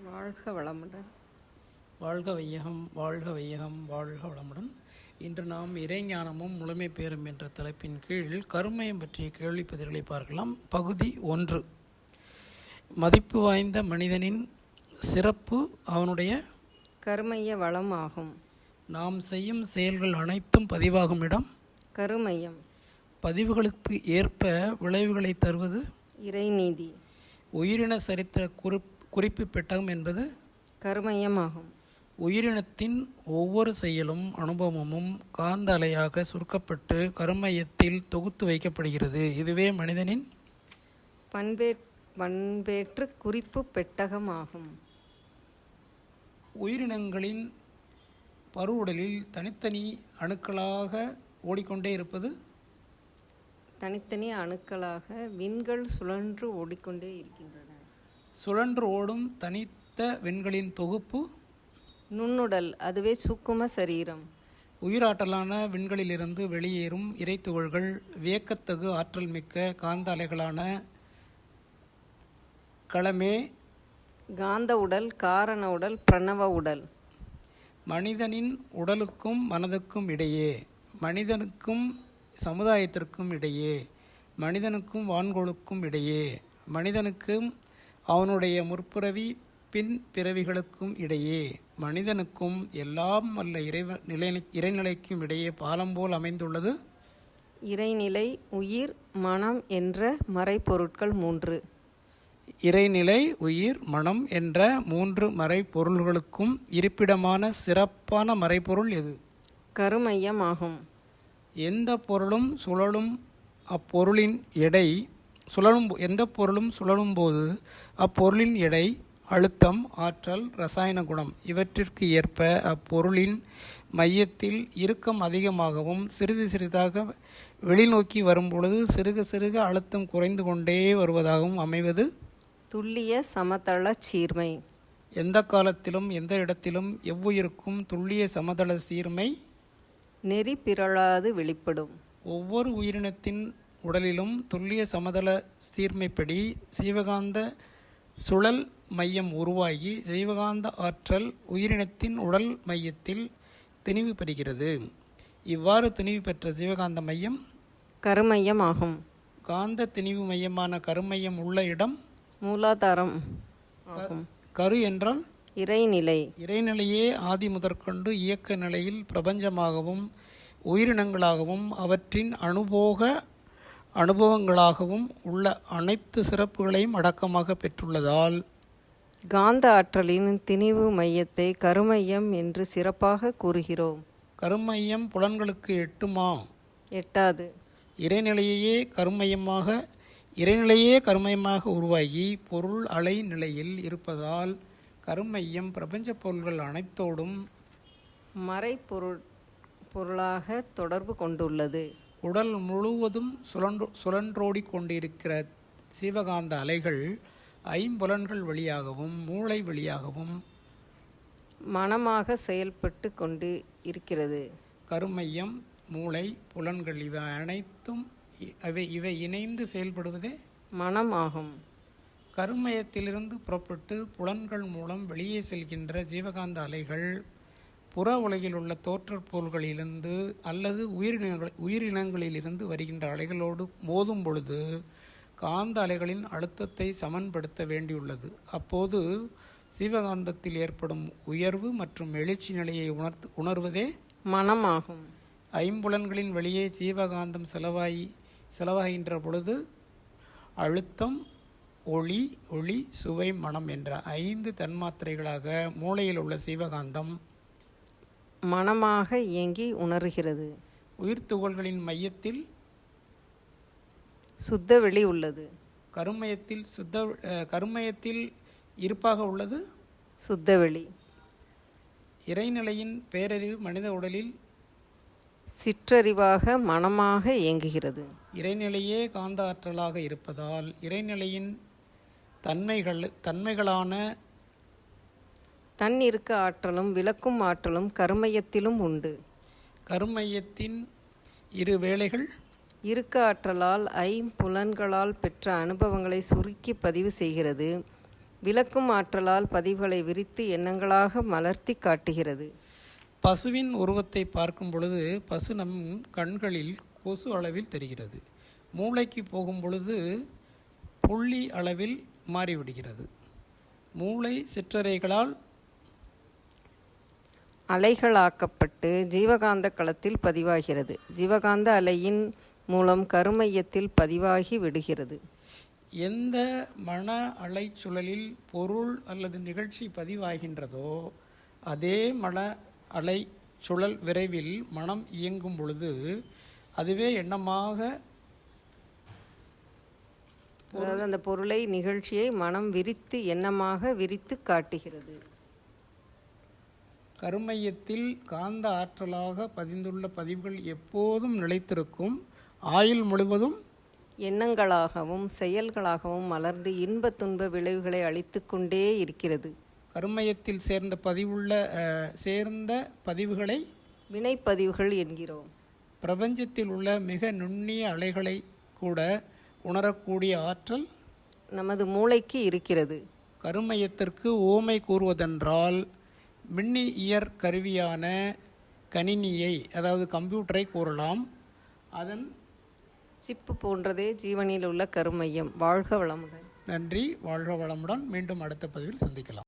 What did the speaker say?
வாழ்க வளமுடன். வாழ்க வையகம், வாழ்க வையகம், வாழ்க வளமுடன். இன்று நாம் இறைஞானமும் முழுமை பெறும் என்ற தலைப்பின் கீழ் கருமையம் பற்றிய கேள்வி பதில்களை பார்க்கலாம். பகுதி 1. மதிப்பு வாய்ந்த மனிதனின் சிறப்பு அவனுடைய கருமைய வளம் ஆகும். நாம் செய்யும் செயல்கள் அனைத்தும் பதிவாகும் இடம் கருமையம். பதிவுகளுக்கு ஏற்ப விளைவுகளை தருவது இறைநீதி. உயிரின சரித்திர குறிப்பு பெட்டகம் என்பது கருமையம் ஆகும். உயிரினத்தின் ஒவ்வொரு செயலும் அனுபவமும் காந்த அலையாக சுருக்கப்பட்டு கருமையத்தில் தொகுத்து வைக்கப்படுகிறது. இதுவே மனிதனின் பண்பேற்று குறிப்பு பெட்டகம் ஆகும். உயிரினங்களின் பருவுடலில் தனித்தனி அணுக்களாக ஓடிக்கொண்டே இருப்பது தனித்தனி அணுக்களாக விண்கள் சுழன்று ஓடிக்கொண்டே இருக்கின்றன. சுழன்று ஓடும் தனித்த விண்களின் தொகுப்பு நுண்ணுடல், அதுவே சூக்கும சரீரம். உயிராற்றலான விண்களிலிருந்து வெளியேறும் இறைத்துகள்கள் வியக்கத்தகு ஆற்றல் மிக்க காந்த அலைகளான களமே காந்த உடல், காரண உடல், பிரணவ உடல். மனிதனின் உடலுக்கும் மனதுக்கும் இடையே, மனிதனுக்கும் சமுதாயத்திற்கும் இடையே, மனிதனுக்கும் வான்கோளுக்கும் இடையே, மனிதனுக்கும் அவனுடைய முற்பிறவி பின் பிறவிகளுக்கும் இடையே, மனிதனுக்கும் எல்லாம் வல்ல இறைநிலைக்கும் இடையே பாலம் போல் அமைந்துள்ளது இறைநிலை, உயிர், மனம் என்ற மறைப்பொருட்கள் 3. இறைநிலை, உயிர், மனம் என்ற 3 மறைப்பொருள்களுக்கும் இருப்பிடமான சிறப்பான மறைப்பொருள் எது? கருமையம் ஆகும். எந்த பொருளும் சுழலும் அப்பொருளின் எடை எந்த பொருளும் சுழலும் போது அப்பொருளின் எடை, அழுத்தம், ஆற்றல், இரசாயன குணம் இவற்றிற்கு ஏற்ப அப்பொருளின் மையத்தில் இறுக்கம் அதிகமாகவும் சிறிது சிறிதாக வெளிநோக்கி வரும்பொழுது சிறுக சிறுக அழுத்தம் குறைந்து கொண்டே வருவதாகவும் அமைவது துல்லிய சமதள சீர்மை. எந்த காலத்திலும் எந்த இடத்திலும் எவ்வுயிருக்கும் துல்லிய சமதள சீர்மை நெறி பிறழாது வெளிப்படும். ஒவ்வொரு உயிரினத்தின் உடலிலும் துல்லிய சமதள சீர்மைப்படி சீவகாந்த சுழல் மையம் உருவாகி ஜீவகாந்த ஆற்றல் உயிரினத்தின் உடல் மையத்தில் திணிவு பெறுகிறது. இவ்வாறு திணிவு பெற்ற ஜீவகாந்த மையம் கருமையம் ஆகும். காந்த திணிவு மையமான கருமையம் உள்ள இடம் மூலாதாரம் ஆகும். கரு என்றால் இறைநிலை. இறைநிலையே ஆதி முதற்கொண்டு இயக்க நிலையில் பிரபஞ்சமாகவும் உயிரினங்களாகவும் அவற்றின் அனுபவங்களாகவும் உள்ள அனைத்து சிறப்புகளையும் அடக்கமாக பெற்றுள்ளதால் காந்த ஆற்றலின் திணிவு மையத்தை கருமையம் என்று சிறப்பாக கூறுகிறோம். கருமையம் புலன்களுக்கு எட்டுமா? எட்டாது. இறைநிலையே கருமையமாக உருவாகி பொருள் அலை நிலையில் இருப்பதால் கருமையம் பிரபஞ்ச பொருள்கள் அனைத்தோடும் பொருளாக தொடர்பு கொண்டுள்ளது. உடல் முழுவதும் சுழன்றோடி கொண்டிருக்கிற சீவகாந்த அலைகள் ஐம்புலன்கள் வழியாகவும் மூளை வழியாகவும் மனமாக செயல்பட்டு கொண்டு இருக்கிறது. கருமையம், மூளை, புலன்கள் இவை அனைத்தும் இவை இணைந்து செயல்படுவதே மனம் ஆகும். கருமையத்திலிருந்து புறப்பட்டு புலன்கள் மூலம் வெளியே செல்கின்ற ஜீவகாந்த அலைகள் புற உலகில் உள்ள தோற்றப்பொருள்களிலிருந்து அல்லது உயிரினங்களிலிருந்து வருகின்ற அலைகளோடு மோதும் பொழுது காந்த அலைகளின் அழுத்தத்தை சமன்படுத்த வேண்டியுள்ளது. அப்போது ஜீவகாந்தத்தில் ஏற்படும் உயர்வு மற்றும் எழுச்சி நிலையை உணர்வதே மனமாகும். ஐம்புலன்களின் வெளியே ஜீவகாந்தம் செலவாகின்ற பொழுது அழுத்தம், ஒளி, சுவை, மனம் என்ற 5 தன்மாத்திரைகளாக மூளையில் உள்ள ஜீவகாந்தம் மனமாக இயங்கி உணர்கிறது. உயிர் துகள்களின் மையத்தில் சுத்தவெளி உள்ளது. கருமையத்தில் இருப்பாக உள்ளது சுத்தவெளி. இறைநிலையின் பேரறிவு மனித உடலில் சிற்றறிவாக மனமாக இயங்குகிறது. இறைநிலையே காந்த ஆற்றலாக இருப்பதால் இறைநிலையின் தன்மைகளான தன் இருக்க ஆற்றலும் விளக்கும் ஆற்றலும் கருமையத்திலும் உண்டு. கருமையத்தின் 2 வேளைகள் இருக்க ஆற்றலால் ஐம்புலன்களால் பெற்ற அனுபவங்களை சுருக்கி பதிவு செய்கிறது. விளக்கும் ஆற்றலால் பதிவுகளை விரித்து எண்ணங்களாக மலர்த்தி காட்டுகிறது. பசுவின் உருவத்தை பார்க்கும் பொழுது பசு நம் கண்களில் கொசு அளவில் தெரிகிறது. மூளைக்கு போகும் பொழுது புள்ளி அளவில் மாறிவிடுகிறது. மூளை சிற்றறைகளால் அலைகளாக்கப்பட்டு ஜீவகாந்த களத்தில் பதிவாகிறது. ஜீவகாந்த அலையின் மூலம் கருமையத்தில் பதிவாகி விடுகிறது. எந்த மன அலைச்சுழலில் பொருள் அல்லது நிகழ்ச்சி பதிவாகின்றதோ அதே மன அலை சுழல் விரைவில் மனம் இயங்கும் பொழுது அதுவே எண்ணமாக, அதாவது அந்த பொருளை நிகழ்ச்சியை மனம் விரித்து எண்ணமாக விரித்து காட்டுகிறது. கருமையத்தில் காந்த ஆற்றலாக பதிந்துள்ள பதிவுகள் எப்போதும் நிலைத்திருக்கும். ஆயுள் முழுவதும் எண்ணங்களாகவும் செயல்களாகவும் மலர்ந்து இன்ப துன்ப விளைவுகளை அளித்து கொண்டே இருக்கிறது. கருமையத்தில் சேர்ந்த பதிவுகளை வினைப்பதிவுகள் என்கிறோம். பிரபஞ்சத்தில் உள்ள மிக நுண்ணிய அலைகளை கூட உணரக்கூடிய ஆற்றல் நமது மூளைக்கு இருக்கிறது. கருமையத்திற்கு ஓமை கூறுவதென்றால் மின்னியற் கருவியான கணினியை, அதாவது கம்ப்யூட்டரை கூறலாம். அதன் சிப்பு போன்றதே ஜீவனில் உள்ள கருமையம். வாழ்க வளமுடன். நன்றி. வாழ்க வளமுடன். மீண்டும் அடுத்த பதிவில் சந்திக்கலாம்.